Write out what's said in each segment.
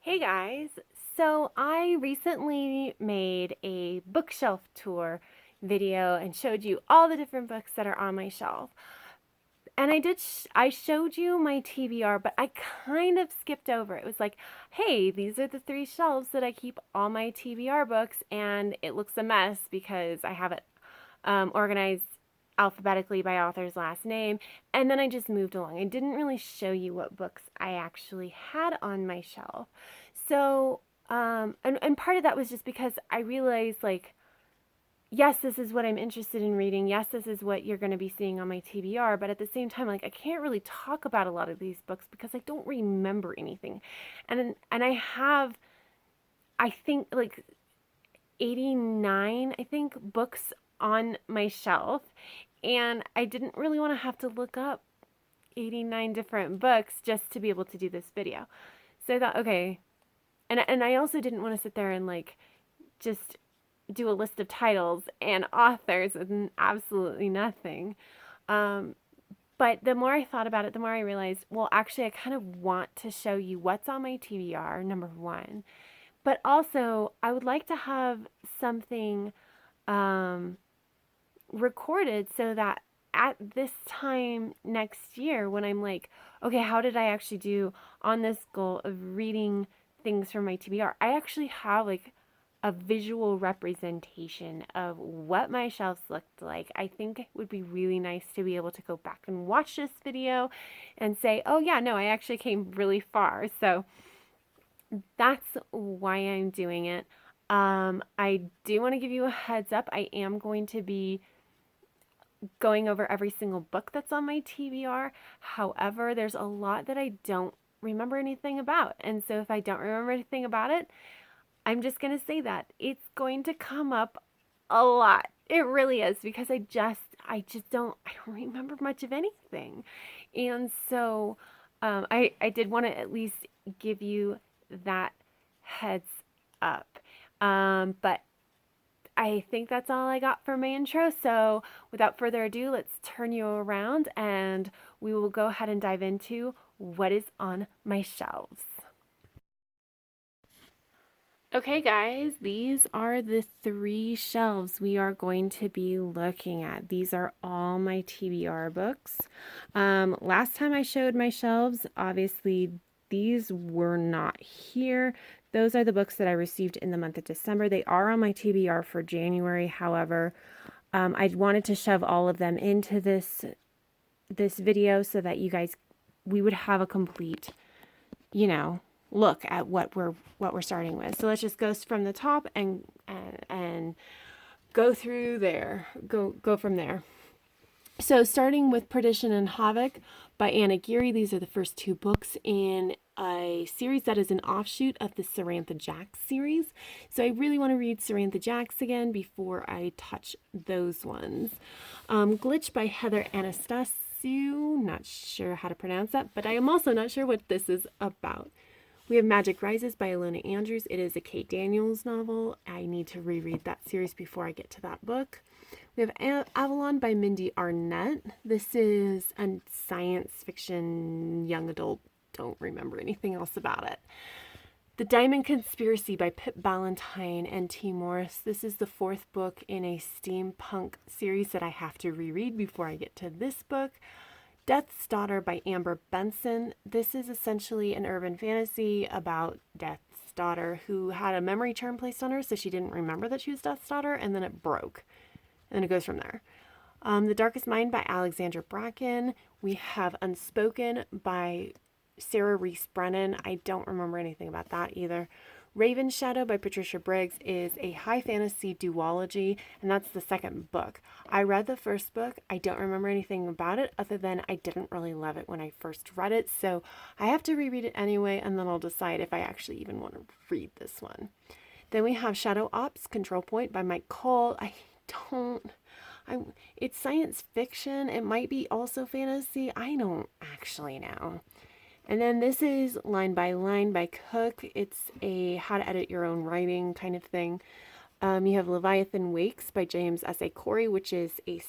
Hey guys, so I recently made a bookshelf tour video and showed you all the different books that are on my shelf. And I showed you my TBR, but I kind of skipped over. It was like, hey, these are the three shelves that I keep all my TBR books, and it looks a mess because I have it organized alphabetically by author's last name. And then I just moved along. I didn't really show you what books I actually had on my shelf. So, and part of that was just because I realized, like, yes, this is what I'm interested in reading. Yes, this is what you're going to be seeing on my TBR. But at the same time, like, I can't really talk about a lot of these books because I don't remember anything. And I have, I think, like 89, I think, books on my shelf. And I didn't really want to have to look up 89 different books just to be able to do this video. So I thought, okay. And I also didn't want to sit there and like just do a list of titles and authors and absolutely nothing. Um, but the more I thought about it, the more I realized, well, actually, I kind of want to show you what's on my TBR, number one. But also, I would like to have something um, recorded so that at this time next year, when I'm like, okay, how did I actually do on this goal of reading things from my TBR? I actually have like a visual representation of what my shelves looked like. I think it would be really nice to be able to go back and watch this video and say, oh, yeah, no, I actually came really far. So that's why I'm doing it. I do want to give you a heads up. I am going to be going over every single book that's on my TBR. However, there's a lot that I don't remember anything about. And so if I don't remember anything about it, I'm just going to say that it's going to come up a lot. It really is because I don't remember much of anything. And so I did want to at least give you that heads up. But I think that's all I got for my intro. So without further ado, let's turn you around and we will go ahead and dive into what is on my shelves. Okay, guys, these are the three shelves we are going to be looking at. These are all my TBR books. Last time I showed my shelves, obviously these were not here. Those are the books that I received in the month of December. They are on my TBR for January. However, I wanted to shove all of them into this video so that we would have a complete, look at what we're starting with. So let's just go from the top and go through there. Go from there. So starting with Perdition and Havoc by Anna Geary. These are the first two books in a series that is an offshoot of the Sarantha Jacks series. So I really want to read Sarantha Jacks again before I touch those ones. Glitch by Heather Anastasiou. Not sure how to pronounce that, but I am also not sure what this is about. We have Magic Rises by Ilona Andrews. It is a Kate Daniels novel. I need to reread that series before I get to that book. We have Avalon by Mindy Arnett. This is a science fiction young adult. Don't remember anything else about it. The Diamond Conspiracy by Pip Ballantyne and T. Morris. This is the fourth book in a steampunk series that I have to reread before I get to this book. Death's Daughter by Amber Benson. This is essentially an urban fantasy about Death's daughter who had a memory charm placed on her, so she didn't remember that she was Death's daughter, and then it broke. And it goes from there. The Darkest Mind by Alexandra Bracken. We have Unspoken by Sarah Reese Brennan. I don't remember anything about that either. Raven Shadow by Patricia Briggs is a high fantasy duology, and that's the second book. I read the first book. I don't remember anything about it other than I didn't really love it when I first read it, so I have to reread it anyway, and then I'll decide if I actually even want to read this one. Then we have Shadow Ops Control Point by Mike Cole. It's science fiction. It might be also fantasy. I don't actually know. And then this is Line by Line by Cook. It's a how to edit your own writing kind of thing. You have Leviathan Wakes by James S.A. Corey, which is a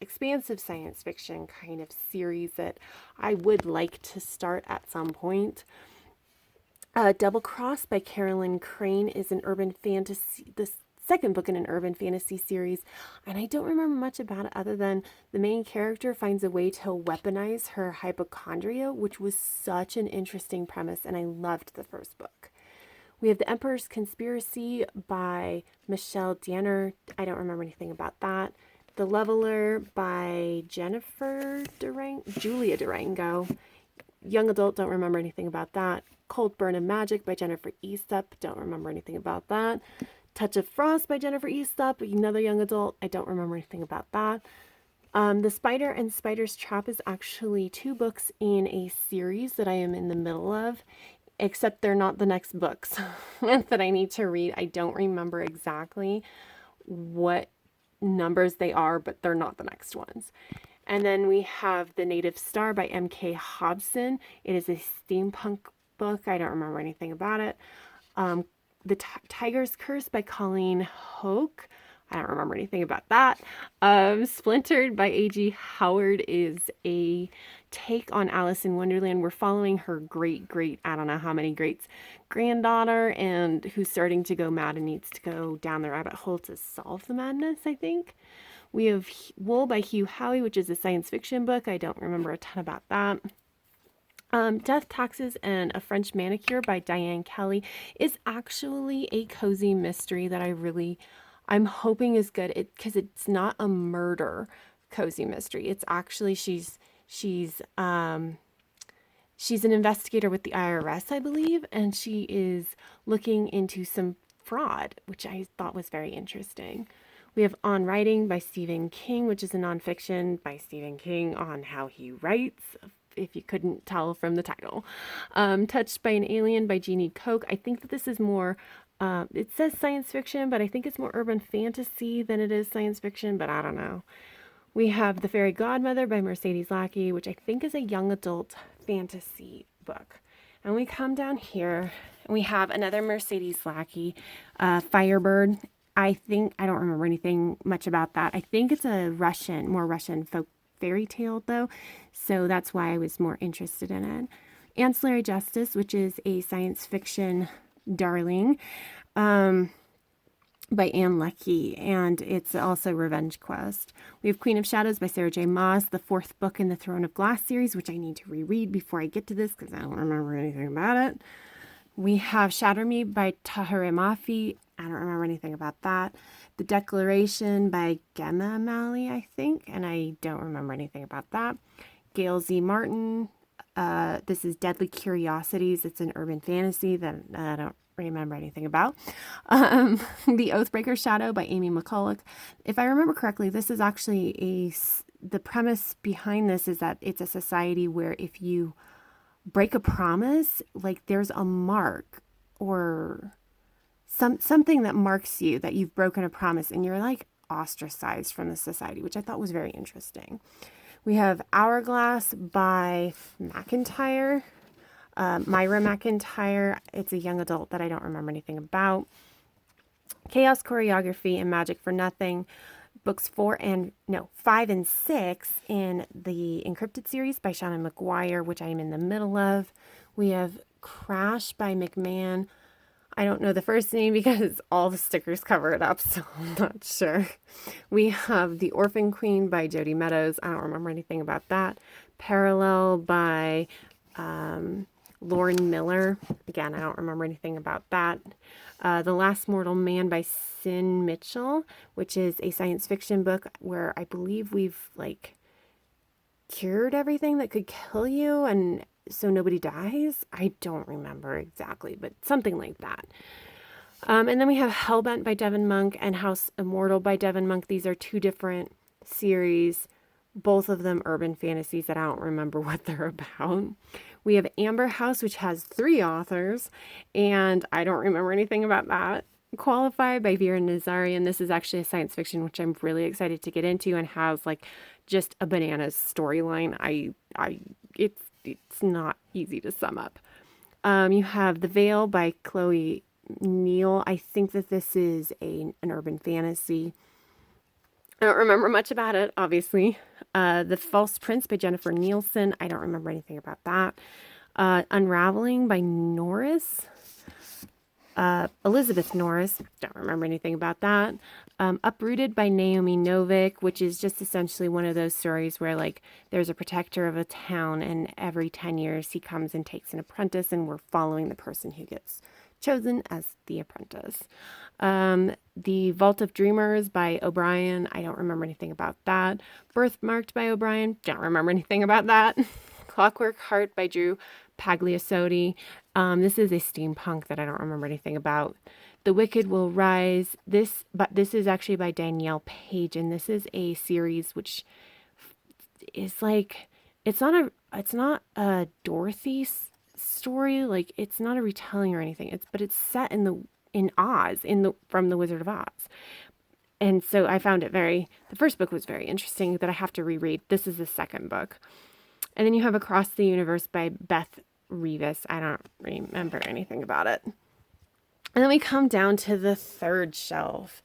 expansive science fiction kind of series that I would like to start at some point. Double Cross by Carolyn Crane is an urban fantasy, the second book in an urban fantasy series. And I don't remember much about it other than the main character finds a way to weaponize her hypochondria, which was such an interesting premise. And I loved the first book. We have The Emperor's Conspiracy by Michelle Danner. I don't remember anything about that. The Leveler by Julia Durango. Young adult, don't remember anything about that. Cold Burn of Magic by Jennifer Eastup. Don't remember anything about that. Touch of Frost by Jennifer Eastup. Another young adult. I don't remember anything about that. The Spider and Spider's Trap is actually 2 books in a series that I am in the middle of, except they're not the next books that I need to read. I don't remember exactly what numbers they are, but they're not the next ones. And then we have The Native Star by M.K. Hobson. It is a steampunk book. I don't remember anything about it. The Tiger's Curse by Colleen Hoke. I don't remember anything about that. Splintered by A.G. Howard is a take on Alice in Wonderland. We're following her I don't know how many greats, granddaughter, and who's starting to go mad and needs to go down the rabbit hole to solve the madness, I think. We have Wool by Hugh Howey, which is a science fiction book. I don't remember a ton about that. Death, Taxes, and a French Manicure by Diane Kelly is actually a cozy mystery that I'm hoping is good because it's not a murder cozy mystery. It's actually she's an investigator with the IRS, I believe, and she is looking into some fraud, which I thought was very interesting. We have On Writing by Stephen King, which is a nonfiction by Stephen King on how he writes, if you couldn't tell from the title. Touched by an Alien by Jeannie Koch. I think that this is more, it says science fiction, but I think it's more urban fantasy than it is science fiction, but I don't know. We have The Fairy Godmother by Mercedes Lackey, which I think is a young adult fantasy book. And we come down here and we have another Mercedes Lackey, Firebird. I don't remember anything much about that. I think it's a more Russian folk fairy tale though. So that's why I was more interested in it. Ancillary Justice, which is a science fiction darling, by Anne Leckie, and it's also Revenge Quest. We have Queen of Shadows by Sarah J. Maas, the 4th book in the Throne of Glass series, which I need to reread before I get to this because I don't remember anything about it. We have Shatter Me by Tahereh Mafi. I don't remember anything about that. The Declaration by Gemma Malley, I think, and I don't remember anything about that. Gail Z. Martin. This is Deadly Curiosities. It's an urban fantasy that I don't remember anything about. The Oathbreaker Shadow by Amy McCulloch. If I remember correctly, this is actually the premise behind this is that it's a society where if you break a promise, like there's a mark or something that marks you that you've broken a promise and you're like ostracized from the society, which I thought was very interesting. We have Hourglass by McIntyre. Myra McIntyre. It's a young adult that I don't remember anything about. Chaos Choreography and Magic for Nothing. Books 5 and 6 in the Encrypted series by Shannon McGuire, which I am in the middle of. We have Crash by McMahon. I don't know the first name because all the stickers cover it up, so I'm not sure. We have The Orphan Queen by Jody Meadows. I don't remember anything about that. Parallel by Lauren Miller. Again, I don't remember anything about that. The Last Mortal Man by Sin Mitchell, which is a science fiction book where I believe we've cured everything that could kill you and so nobody dies. I don't remember exactly, but something like that. And then we have Hellbent by Devin Monk and House Immortal by Devin Monk. These are 2 different series, both of them urban fantasies that I don't remember what they're about. We have Amber House, which has 3 authors, and I don't remember anything about that. Qualified by Vera Nazarian. This is actually a science fiction, which I'm really excited to get into and has just a bananas storyline. It's not easy to sum up. You have The Veil by Chloe Neal. I think that this is an urban fantasy. I don't remember much about it, obviously. The False Prince by Jennifer Nielsen. I don't remember anything about that. Unraveling by Norris. Elizabeth Norris, don't remember anything about that. Uprooted by Naomi Novik, which is just essentially one of those stories where like there's a protector of a town and every 10 years he comes and takes an apprentice and we're following the person who gets chosen as the apprentice. The Vault of Dreamers by O'Brien, I don't remember anything about that. Birthmarked by O'Brien, don't remember anything about that. Clockwork Heart by Drew Pagliasotti. This is a steampunk that I don't remember anything about. The Wicked Will Rise. This is actually by Danielle Page, and this is a series which is like it's not a Dorothy story. Like it's not a retelling or anything. But it's set in Oz from the Wizard of Oz. And so I found the first book was very interesting that I have to reread. This is the second book. And then you have Across the Universe by Beth Revis. I don't remember anything about it. And then we come down to the third shelf.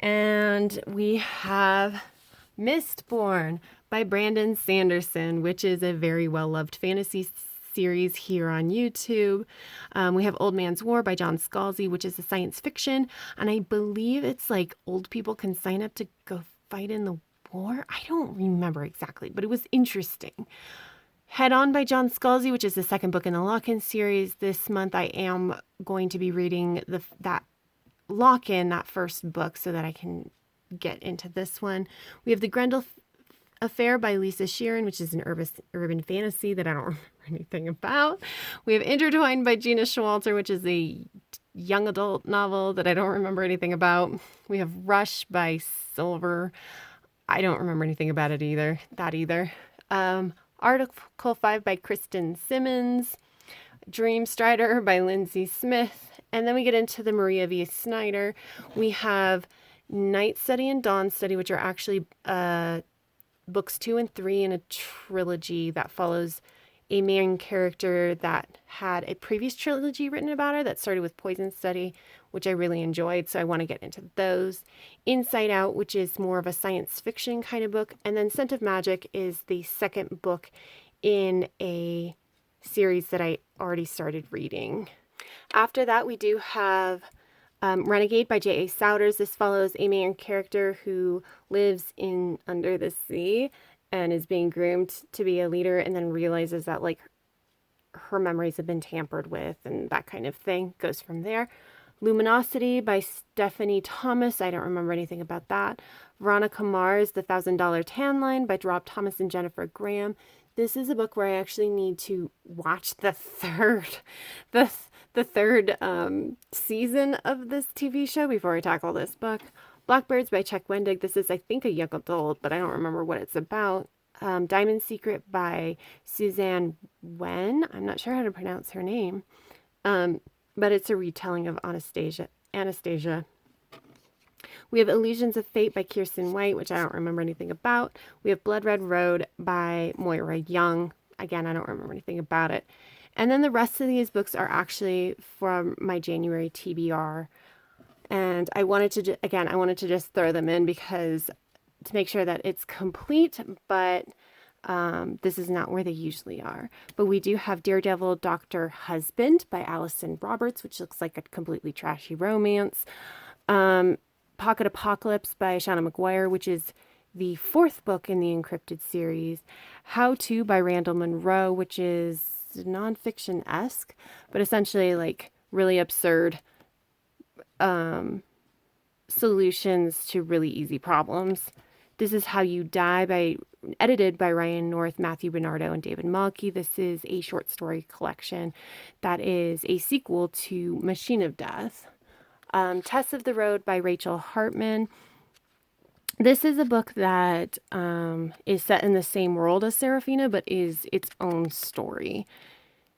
And we have Mistborn by Brandon Sanderson, which is a very well-loved fantasy series here on YouTube. We have Old Man's War by John Scalzi, which is a science fiction. And I believe it's like old people can sign up to go fight in the war. I don't remember exactly, but it was interesting. Head On by John Scalzi, which is the second book in the Lock-In series. This month I am going to be reading that Lock-In, that first book, so that I can get into this one. We have The Grendel Affair by Lisa Sheeran, which is an urban fantasy that I don't remember anything about. We have Intertwined by Gina Showalter, which is a young adult novel that I don't remember anything about. We have Rush by Silver. I don't remember anything about it either. Article 5 by Kristen Simmons. Dream Strider by Lindsay Smith. And then we get into the Maria V. Snyder. We have Night Study and Dawn Study, which are actually books 2 and 3 in a trilogy that follows a main character that had a previous trilogy written about her that started with Poison Study, which I really enjoyed, so I want to get into those. Inside Out, which is more of a science fiction kind of book. And then Scent of Magic is the second book in a series that I already started reading. After that, we do have Renegade by J.A. Souders. This follows a main character who lives under the sea and is being groomed to be a leader, and then realizes that like her memories have been tampered with and that kind of thing. Goes from there. Luminosity by Stephanie Thomas. I don't remember anything about that. Veronica Mars, The $1,000 Tan Line by Rob Thomas and Jennifer Graham. This is a book where I actually need to watch the third season of this TV show before I tackle this book. Blackbirds by Chuck Wendig. This is, I think, a young adult, but I don't remember what it's about. Diamond Secret by Suzanne Wen. I'm not sure how to pronounce her name, but it's a retelling of Anastasia. We have Illusions of Fate by Kirsten White, which I don't remember anything about. We have Blood Red Road by Moira Young. Again, I don't remember anything about it. And then the rest of these books are actually from my January TBR. And I wanted to just throw them in because to make sure that it's complete, but this is not where they usually are. But we do have Daredevil Dr. Husband by Allison Roberts, which looks like a completely trashy romance. Pocket Apocalypse by Shauna McGuire, which is the fourth book in the Encrypted series. How To by Randall Monroe, which is nonfiction-esque, but essentially like really absurd solutions to really easy problems. This is How You Die edited by Ryan North, Matthew Bernardo, and David Malky. This is a short story collection that is a sequel to Machine of Death. Test of the Road by Rachel Hartman. This is a book that is set in the same world as Serafina, but is its own story.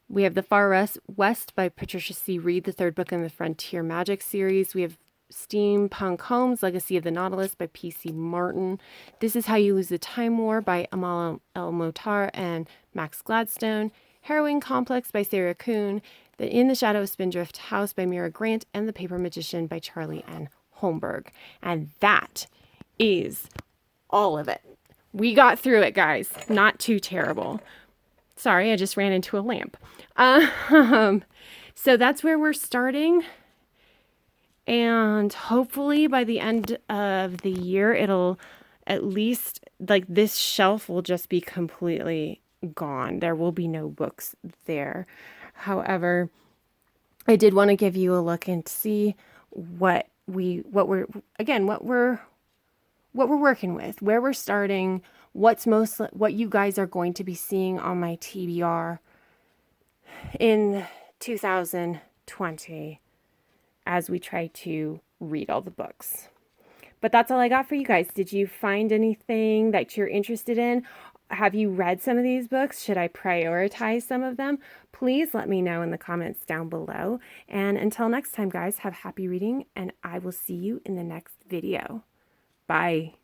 We have The Far West by Patricia C. Reed, the third book in the Frontier Magic series. We have Steampunk Homes, Legacy of the Nautilus by P.C. Martin. This is How You Lose the Time War by Amal El Motar and Max Gladstone. Harrowing Complex by Sarah Kuhn. The In the Shadow of Spindrift House by Mira Grant, and The Paper Magician by Charlie N. Holmberg. And that is all of it. We got through it, guys. Not too terrible. Sorry, I just ran into a lamp. So that's where we're starting. And hopefully by the end of the year, it'll at least, like, this shelf will just be completely gone. There will be no books there. However, I did want to give you a look and see what we're working with, where we're starting, what you guys are going to be seeing on my TBR in 2020 as we try to read all the books. But that's all I got for you guys. Did you find anything that you're interested in? Have you read some of these books? Should I prioritize some of them? Please let me know in the comments down below. And until next time, guys, have happy reading, and I will see you in the next video. Bye.